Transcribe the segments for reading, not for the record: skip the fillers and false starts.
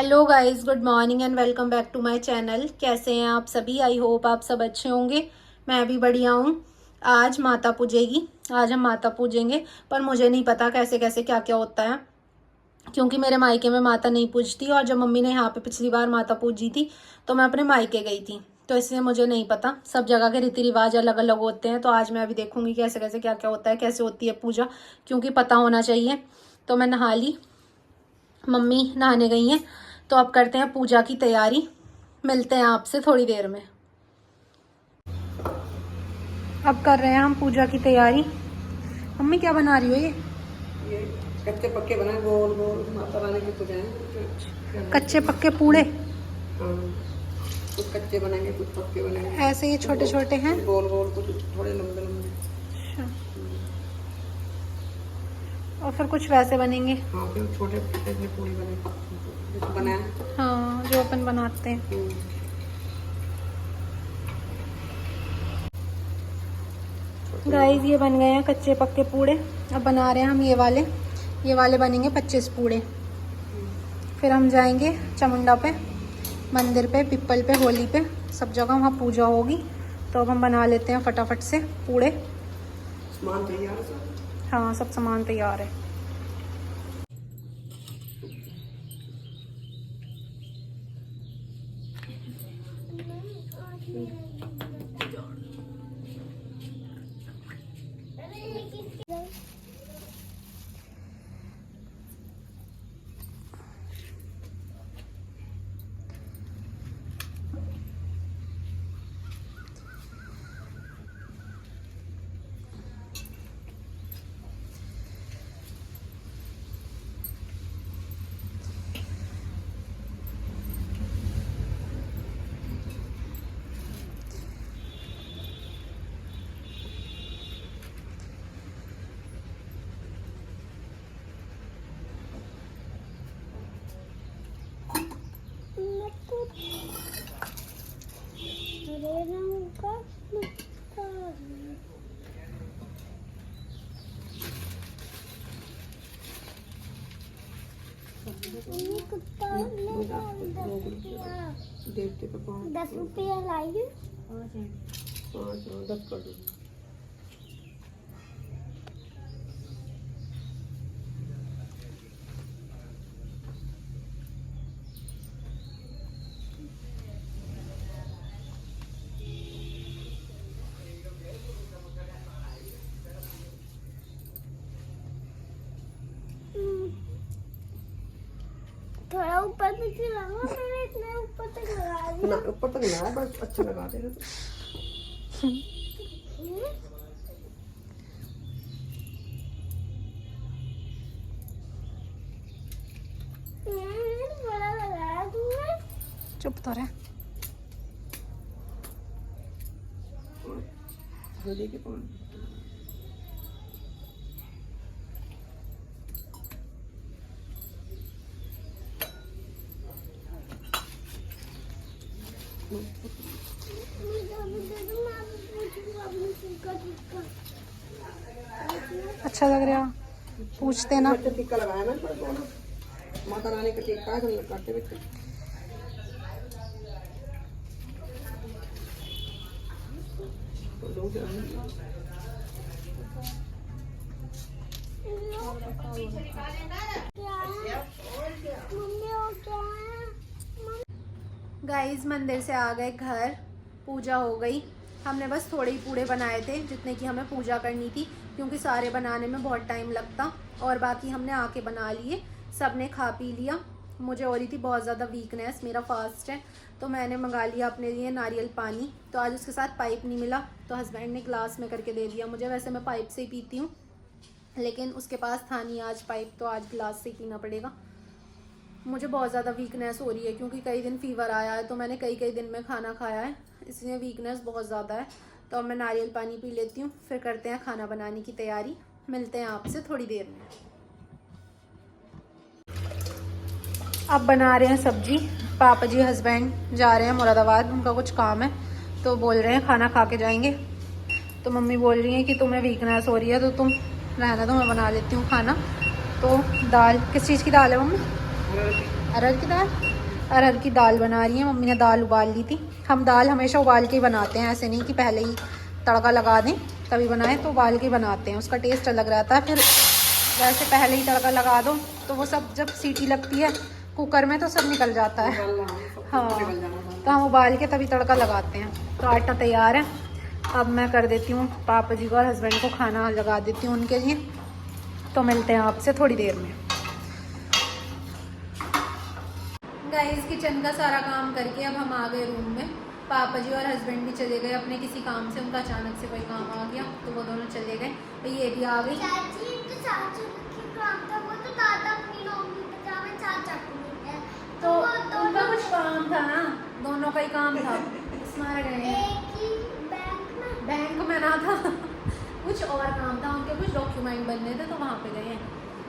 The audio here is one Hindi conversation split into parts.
Hello guys, good morning and welcome back to my channel. कैसे हैं आप सभी? आई होप आप सब अच्छे होंगे। मैं भी बढ़िया हूँ। आज माता पूजेगी, आज हम माता पूजेंगे, पर मुझे नहीं पता कैसे कैसे क्या क्या होता है, क्योंकि मेरे मायके में माता नहीं पूजती। और जब मम्मी ने यहाँ पे पिछली बार माता पूजी थी तो मैं अपने मायके गई थी, तो इसलिए मुझे नहीं पता। सब जगह के रीति रिवाज अलग अलग होते हैं, तो आज मैं अभी देखूंगी कैसे कैसे क्या क्या होता है, कैसे होती है पूजा, क्योंकि पता होना चाहिए। तो मैं नहा ली, मम्मी नहाने गई हैं, तो अब करते हैं पूजा की तैयारी। मिलते हैं आपसे थोड़ी देर में। अब कर रहे हैं हम पूजा की तैयारी। मम्मी क्या बना रही हो? ये कच्चे पक्के बनाए, गोल गोल माता रानी की पूजा है। कच्चे पक्के पूड़े। हाँ, कुछ कच्चे बनेंगे, कुछ पक्के बनेंगे। ऐसे ये छोटे छोटे हैं, गोल गोल, कुछ थोड़े लंबे लंबे। और फिर कुछ वैसे बनेंगे। हाँ, फिर छोटे छोटे पूरी बनाए। हाँ, जो अपन बनाते हैं। गाइस, ये बन गए हैं कच्चे पक्के पूड़े। अब बना रहे हैं हम ये वाले बनेंगे 25 पूड़े। फिर हम जाएंगे चामुंडा पे, मंदिर पे, पिपल पे, होली पे, सब जगह वहाँ पूजा होगी। तो अब हम बना लेते हैं फटाफट से पूड़े। सामान तैयार है सब? हाँ, सब सामान तैयार है। देवते को 10 रुपया लाई। 5 10 कर दो। थोड़ा ऊपर तक लगाओ, मैंने इतना ऊपर तक लगा दिया। ना ऊपर तक लगाया, बस अच्छा लगा दे। बड़ा लगाया तुमने। चुप तो रहे। होली के पान अच्छा लग रहा, पूछते ना। टीका लगाया ना, माता रानी का टीका है, करते हुए गाइस, मंदिर से आ गए घर, पूजा हो गई। हमने बस थोड़े ही पूड़े बनाए थे जितने की हमें पूजा करनी थी, क्योंकि सारे बनाने में बहुत टाइम लगता। और बाकी हमने आके बना लिए, सब ने खा पी लिया। मुझे हो रही थी बहुत ज़्यादा वीकनेस, मेरा फास्ट है, तो मैंने मंगा लिया अपने लिए नारियल पानी। तो आज उसके साथ पाइप नहीं मिला, तो हस्बैंड ने ग्लास में करके दे दिया मुझे। वैसे मैं पाइप से ही पीती हूँ, लेकिन उसके पास था नहीं आज पाइप, तो आज ग्लास से ही पीना पड़ेगा। मुझे बहुत ज़्यादा वीकनेस हो रही है, क्योंकि कई दिन फीवर आया है, तो मैंने कई दिन में खाना खाया है, इसलिए वीकनेस बहुत ज़्यादा है। तो अब मैं नारियल पानी पी लेती हूँ, फिर करते हैं खाना बनाने की तैयारी। मिलते हैं आपसे थोड़ी देर में। अब बना रहे हैं सब्जी। पापा जी हस्बैंड जा रहे हैं मुरादाबाद, उनका कुछ काम है, तो बोल रहे हैं खाना खा के जाएंगे। तो मम्मी बोल रही है कि तुम्हें वीकनेस हो रही है तो तुम रहना, तो मैं बना लेती हूँ खाना। तो दाल, किस चीज़ की दाल है मम्मी? अरहर की दाल। अरहर की दाल बना रही है मम्मी ने। दाल उबाल ली थी। हम दाल हमेशा उबाल के ही बनाते हैं, ऐसे नहीं कि पहले ही तड़का लगा दें तभी बनाएं, तो उबाल के ही बनाते हैं, उसका टेस्ट अलग रहता है। फिर वैसे पहले ही तड़का लगा दो तो वो सब जब सीटी लगती है कुकर में तो सब निकल जाता है। हाँ, तो हम उबाल के तभी तड़का लगाते हैं। तो आटा तैयार है। अब मैं कर देती हूँ पापा जी को और हस्बैंड को खाना लगा देती हूँ उनके लिए। तो मिलते हैं आपसे थोड़ी देर में। गाइस किचन का सारा काम करके अब हम आ गए रूम में। पापा जी और हस्बैंड भी चले गए अपने किसी काम से, उनका अचानक से कोई काम आ गया तो वो दोनों चले गए। तो ये भी आ गई। तो उनका कुछ काम था ना, दोनों का ही काम था। मार गए बैंक में ना था कुछ और काम था उनके, कुछ डॉक्यूमेंट बनने थे तो वहाँ पे गए हैं।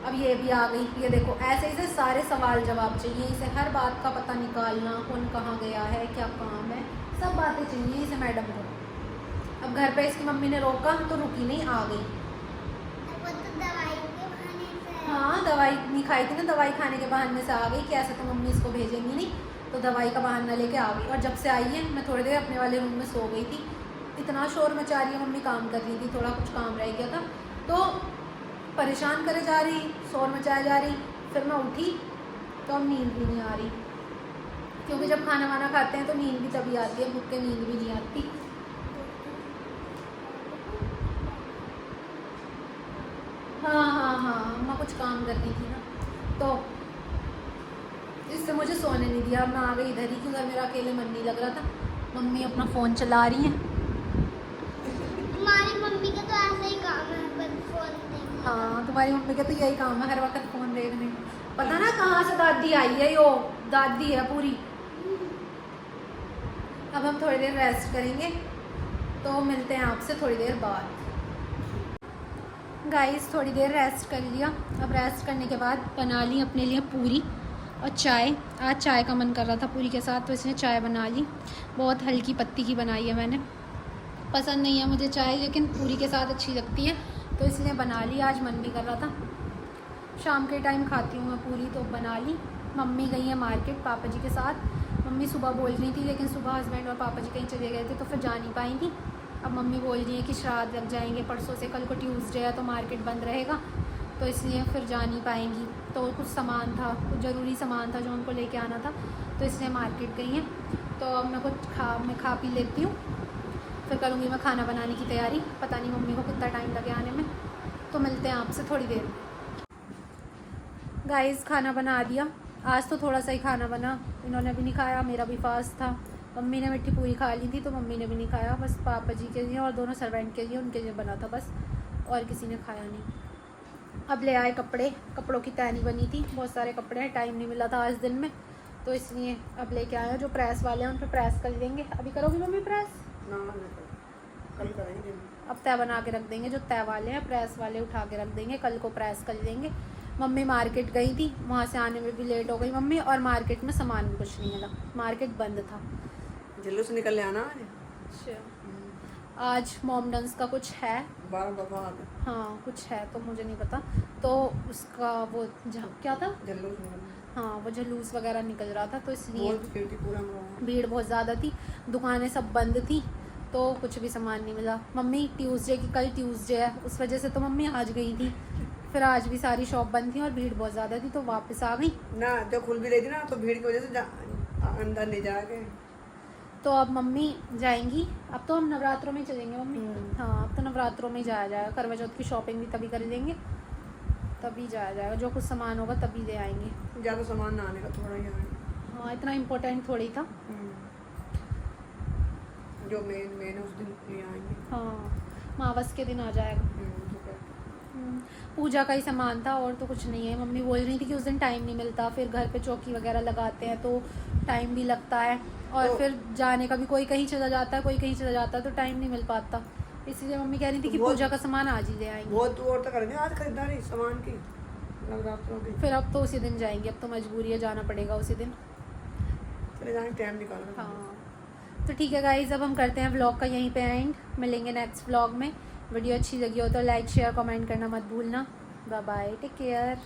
अब ये भी आ गई। ये देखो ऐसे ऐसे सारे सवाल जवाब चाहिए इसे, हर बात का पता निकालना, कौन कहाँ गया है, क्या काम है, सब बातें चाहिए इसे मैडम को। अब घर पे इसकी मम्मी ने रोका तो रुकी नहीं, आ गई। हाँ दवाई नहीं खाई थी ना, दवाई खाने के बहाने से आ गई कि ऐसे तो मम्मी इसको भेजेंगी नहीं, तो दवाई का बहाना लेके आ गई। और जब से आई है मैं थोड़ी देर अपने वाले रूम में सो गई थी। इतना शोर मचा रही है, मम्मी काम कर रही थी, थोड़ा कुछ काम रह गया था तो परेशान करे जा रही, शोर मचाए जा रही। फिर मैं उठी तो अब नींद भी नहीं आ रही, क्योंकि जब खाना वाना खाते हैं तो नींद भी तभी आती है, भूख के नींद भी नहीं आती। हाँ अम्मा कुछ काम करनी थी ना, तो इससे मुझे सोने नहीं दिया। मैं आ गई इधर ही क्योंकि मेरा अकेले मन नहीं लग रहा था। मम्मी अपना फ़ोन चला रही हैं। हमारी मम्मी का तो ऐसा ही काम है, बस फोन देखना। हाँ तुम्हारी मम्मी का तो यही काम है, हर वक्त फ़ोन देखने। पता ना कहाँ से दादी आई है, यो दादी है पूरी। अब हम थोड़ी देर रेस्ट करेंगे तो मिलते हैं आपसे थोड़ी देर बाद। गाइस थोड़ी देर रेस्ट कर लिया। अब रेस्ट करने के बाद बना ली अपने लिए पूरी और चाय। आज चाय का मन कर रहा था पूरी के साथ तो इसने चाय बना ली। बहुत हल्की पत्ती की बनाई है मैंने, पसंद नहीं है मुझे चाय लेकिन पूरी के साथ अच्छी लगती है तो इसलिए बना ली। आज मन भी कर रहा था, शाम के टाइम खाती हूँ मैं पूरी तो बना ली। मम्मी गई है मार्केट पापा जी के साथ। मम्मी सुबह बोल रही थी लेकिन सुबह हस्बैंड और पापा जी कहीं चले गए थे तो फिर जा नहीं पाई थी। अब मम्मी बोल रही है कि श्राद्ध लग जाएंगे परसों से, कल को ट्यूसडे है तो मार्केट बंद रहेगा तो इसलिए फिर जा नहीं पाएंगी। तो कुछ सामान था, कुछ ज़रूरी सामान था जो उनको लेके आना था तो इसलिए मार्केट गई हैं। तो अब मैं खा पी लेती हूँ, फिर करूँगी मैं खाना बनाने की तैयारी। पता नहीं मम्मी को कितना टाइम लगे आने में, तो मिलते हैं आपसे थोड़ी देर में। गाइस खाना बना दिया। आज तो थोड़ा सा ही खाना बना, इन्होंने भी नहीं खाया, मेरा भी फास्ट था। मम्मी ने मिट्टी पूरी खा ली थी तो मम्मी ने भी नहीं खाया, बस पापा जी के लिए और दोनों सर्वेंट के लिए, उनके लिए बना था बस, और किसी ने खाया नहीं। अब ले आए कपड़े, कपड़ों की तैनी बनी थी, बहुत सारे कपड़े हैं, टाइम नहीं मिला था आज दिन में तो इसलिए अब लेके आए हैं। जो प्रेस वाले हैं उन पर प्रेस कर देंगे। अभी करोगी मम्मी प्रेस? कल करेंगे। अब तय बना के रख देंगे, जो तय वाले हैं प्रेस वाले उठा के रख देंगे, कल को प्रेस कर लेंगे। मम्मी मार्केट गई थी, वहाँ से आने में भी लेट हो गई मम्मी, और मार्केट में सामान भी कुछ नहीं मिला, मार्केट बंद था। जुलूस निकल ले आना आज मॉमडन्स का कुछ है, 12 दफा। हाँ कुछ है तो मुझे नहीं पता, तो उसका वो क्या था, जुलूस हाँ वो जुलूस वगैरह निकल रहा था तो इसलिए पूरा भीड़ बहुत ज़्यादा थी, दुकानें सब बंद थी तो कुछ भी सामान नहीं मिला। मम्मी ट्यूसडे की, कल ट्यूसडे है उस वजह से तो मम्मी आज गई थी, फिर आज भी सारी शॉप बंद थी और भीड़ बहुत ज़्यादा थी तो वापस आ गई ना, जो खुल भी रही थी ना तो भीड़ की वजह से अंदर नहीं जाके। तो अब मम्मी जाएंगी। अब तो हम नवरात्रों में चलेंगे मम्मी। हाँ अब तो नवरात्रों में जाया जाएगा, करवा चौथ की शॉपिंग भी तभी कर लेंगे, तभी जाया जाएगा, जो कुछ सामान होगा तभी ले आएंगे। ज़्यादा सामान ना आने का, थोड़ा ही आने। हाँ इतना इम्पोर्टेंट थोड़ी था, जो मेन है उस दिन ले आएंगे। हाँ मावस के दिन आ जाएगा। पूजा का ही सामान था और तो कुछ नहीं है। मम्मी बोल रही थी कि उस दिन टाइम नहीं मिलता, फिर घर पे चौकी वगैरह लगाते हैं तो टाइम भी लगता है, और तो फिर जाने का भी, कोई कहीं चला जाता है कोई कहीं चला जाता है तो टाइम नहीं मिल पाता, इसलिए मम्मी कह रही थी कि पूजा का सामान आज ही ले आएंगे। बहुत दूर तक करेंगे आज खरीदारी सामान की, नवरात्रों की। फिर अब तो उसी दिन जाएंगे, अब तो मजबूरी है, जाना पड़ेगा उसी दिन। चले जाएंगे, टाइम निकालना। हाँ तो ठीक है गाइज, अब हम करते हैं व्लॉग का यहीं पे एंड। मिलेंगे नेक्स्ट व्लॉग में। वीडियो अच्छी लगी हो तो लाइक शेयर कमेंट करना मत भूलना। Bye bye, take care.